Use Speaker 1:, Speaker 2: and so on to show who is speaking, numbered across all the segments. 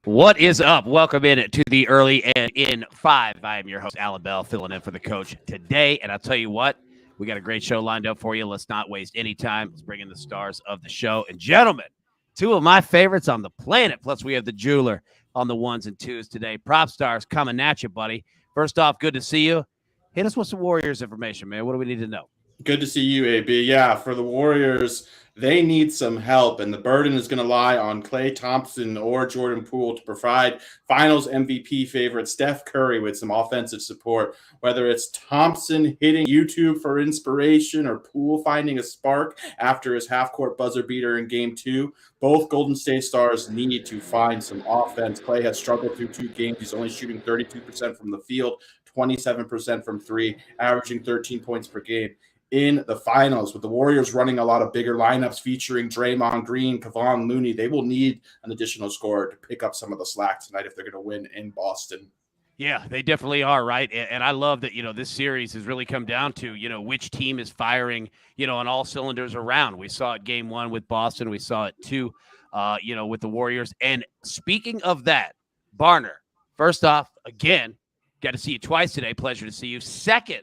Speaker 1: What is up? Welcome in to the early and in 5. I am your host, Allan Bell, filling in for the coach today. And I'll tell you what, we got a great show lined up for you. Let's not waste any time. Let's bring in the stars of the show. And gentlemen, two of my favorites on the planet. Plus, we have the jeweler on the ones and twos today. PropStarz coming at you, buddy. First off, good to see you. Hit us with some Warriors information, man. What do we need to know?
Speaker 2: Good to see you, AB. Yeah, for the Warriors, they need some help, and the burden is going to lie on Klay Thompson or Jordan Poole to provide finals MVP favorite Steph Curry with some offensive support, whether it's Thompson hitting YouTube for inspiration or Poole finding a spark after his half-court buzzer beater in Game 2. Both Golden State stars need to find some offense. Klay has struggled through 2 games. He's only shooting 32% from the field, 27% from 3, averaging 13 points per game. In the finals, with the Warriors running a lot of bigger lineups featuring Draymond Green, Kevon Looney, they will need an additional scorer to pick up some of the slack tonight if they're going to win in Boston.
Speaker 1: Yeah, they definitely are, right? And I love that, this series has really come down to, which team is firing, on all cylinders around. We saw it Game 1 with Boston. We saw it too, with the Warriors. And speaking of that, Barner, first off, again, got to see you twice today. Pleasure to see you. Second,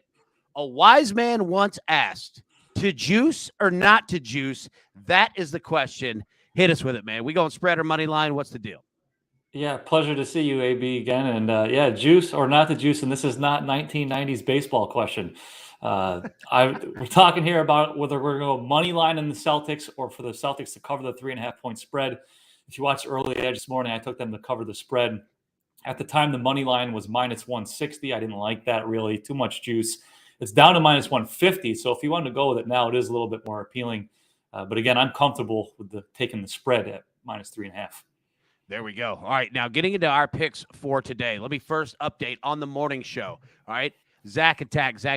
Speaker 1: a wise man once asked, to juice or not to juice? That is the question. Hit us with it, man. We going spread or money line? What's the deal?
Speaker 3: Yeah, pleasure to see you, AB, again. And juice or not to juice, and this is not 1990s baseball question. We're talking here about whether we're going to go money line in the Celtics or for the Celtics to cover the 3.5-point spread. If you watched early edge this morning, I took them to cover the spread. At the time, the money line was minus 160. I didn't like that, really. Too much juice. It's down to minus 150. So if you want to go with it now, it is a little bit more appealing. But again, I'm comfortable with taking the spread at minus 3.5.
Speaker 1: There we go. All right, now getting into our picks for today. Let me first update on the morning show. All right, Zach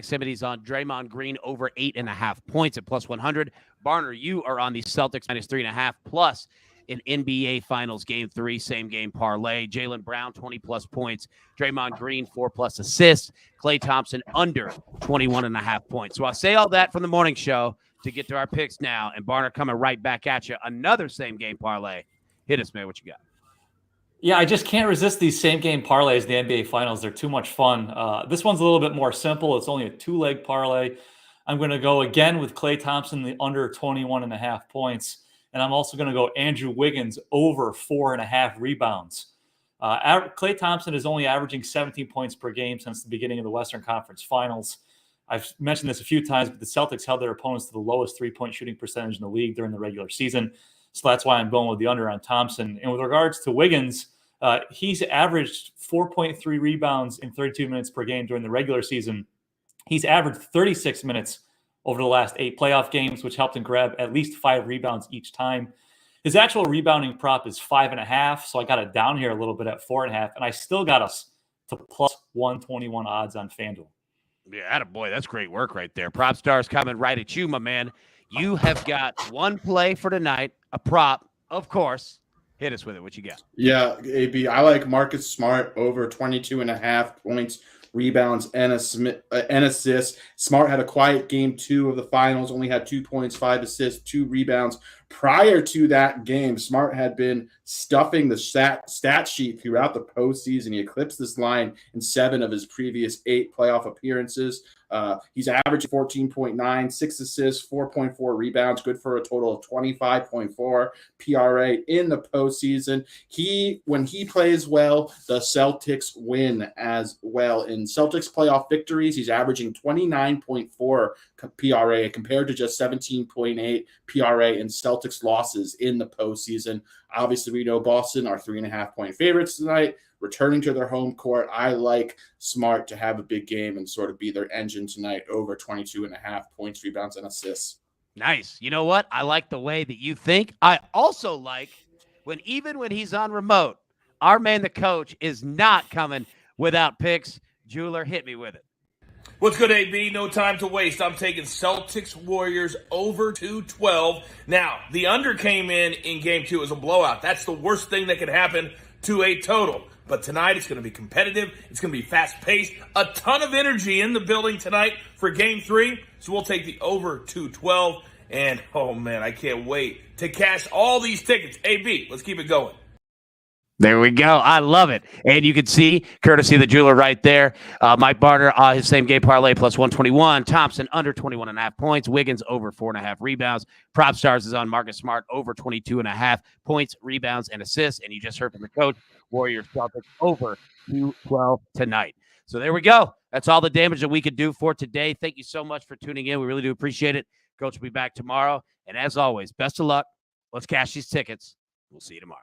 Speaker 1: Simity's on Draymond Green over 8.5 points at plus 100. Barner, you are on the Celtics minus 3.5 plus in NBA Finals Game 3, same game parlay. Jaylen Brown, 20-plus points. Draymond Green, 4-plus assists. Klay Thompson, under 21.5 points. So I'll say all that from the morning show to get to our picks now. And Barner coming right back at you. Another same game parlay. Hit us, man. What you got?
Speaker 3: Yeah, I just can't resist these same game parlays in the NBA Finals. They're too much fun. This one's a little bit more simple. It's only a 2-leg parlay. I'm going to go again with Klay Thompson, the under 21.5 points. And I'm also going to go Andrew Wiggins over 4.5 rebounds. Klay Thompson is only averaging 17 points per game since the beginning of the Western Conference Finals. I've mentioned this a few times, but the Celtics held their opponents to the lowest three-point shooting percentage in the league during the regular season. So that's why I'm going with the under on Thompson. And with regards to Wiggins, he's averaged 4.3 rebounds in 32 minutes per game during the regular season. He's averaged 36 minutes over the last 8 playoff games, which helped him grab at least 5 rebounds each time. His actual rebounding prop is 5.5, so I got it down here a little bit at 4.5, and I still got us to plus 121 odds on FanDuel.
Speaker 1: Yeah, attaboy. That's great work right there. PropStarz coming right at you, my man. You have got one play for tonight, a prop, of course. Hit us with it. What you got?
Speaker 2: Yeah, AB, I like Marcus Smart over 22.5 points, rebounds, and assists. Smart had a quiet Game 2 of the finals, only had 2 points, 5 assists, 2 rebounds. Prior to that game, Smart had been stuffing the stat sheet throughout the postseason. He eclipsed this line in 7 of his previous 8 playoff appearances. He's averaging 14.9, 6 assists, 4.4 rebounds, good for a total of 25.4 PRA in the postseason. When he plays well, the Celtics win as well. In Celtics playoff victories, he's averaging 29.4 PRA compared to just 17.8 PRA in Celtics losses in the postseason. Obviously, we know Boston are 3.5-point favorites tonight. Returning to their home court, I like Smart to have a big game and sort of be their engine tonight over 22.5 points, rebounds, and assists.
Speaker 1: Nice. You know what? I like the way that you think. I also like when he's on remote, our man, the coach, is not coming without picks. Jeweler, hit me with it.
Speaker 4: What's good, AB? No time to waste. I'm taking Celtics Warriors over 212. Now, the under came in Game 2 as a blowout. That's the worst thing that could happen to a total. But tonight it's going to be competitive. It's going to be fast-paced. A ton of energy in the building tonight for Game 3. So we'll take the over 212. And, oh, man, I can't wait to cash all these tickets. AB, let's keep it going.
Speaker 1: There we go. I love it. And you can see, courtesy of the jeweler right there, Mike Barner, his same game parlay plus 121. Thompson under 21.5 points. Wiggins over 4.5 rebounds. PropStarz is on Marcus Smart over 22.5 points, rebounds, and assists. And you just heard from the coach, Warriors-Celtics over 212 tonight. So there we go. That's all the damage that we could do for today. Thank you so much for tuning in. We really do appreciate it. Coach will be back tomorrow. And as always, best of luck. Let's cash these tickets. We'll see you tomorrow.